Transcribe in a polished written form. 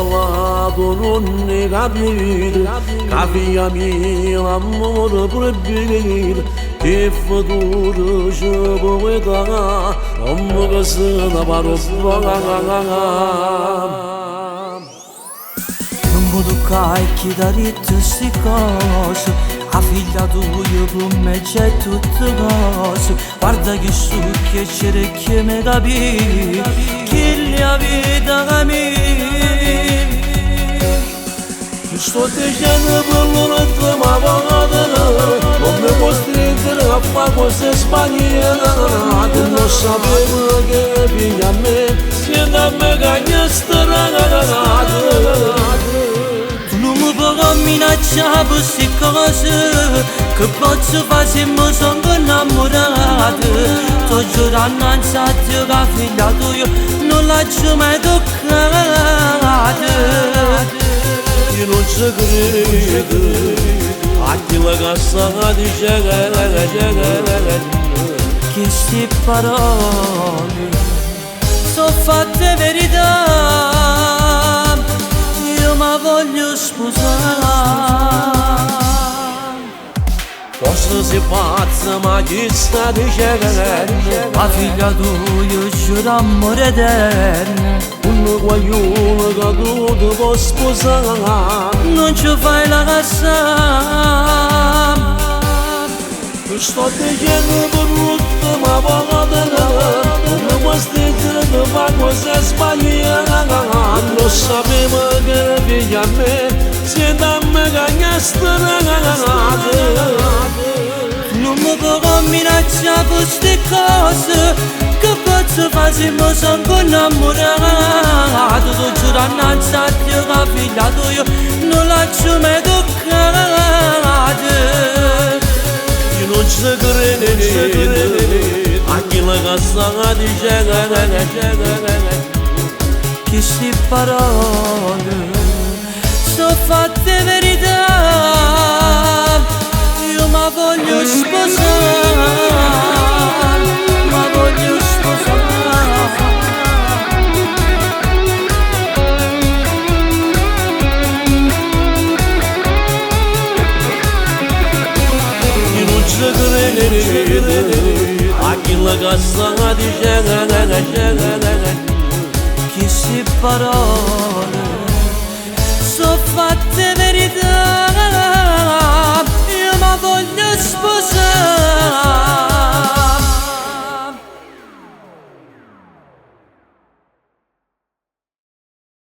بلادون قبيل كافي يمين أمور بربيل كيف دور شبو ودا أم قصنا بربا Budu cai chi da ritto sti coso a figlia tua per me c'è tutto coso guarda che succhia c'era che mi capì che la vita cammina sto dicendo per l'ora ma vado non mi può stringere a fare cose spagnole non sapevo che figlia a me se da me cagna minaccia per queste cose che posso fare se mi sono innamorato sto giurando ansati che figlia tua non l'ho mai toccata io non ci credo a chi la cassa dice che queste parole sono fatte verità ma voglio sposare forse sei pazza ma chi sta dicendo la figlia tua giura amore eterno un guaglione che tu ti puoi sposare non ci fai la cassa sto dicendo brutto ma vado non mi puoi stringere di fare cose sbagliate non sapevo che figlia a me se da me cagnaste non mi può minacciare per queste cose che posso fare se mi sono innamorato sto giurando ansati che figlia tua non l'ho mai toccata io non ci credo a chi la cassa dice che queste parole sono fatte verità io ma voglio sposare ma voglio sposare io non ci credo a chi la cassa dice che queste parole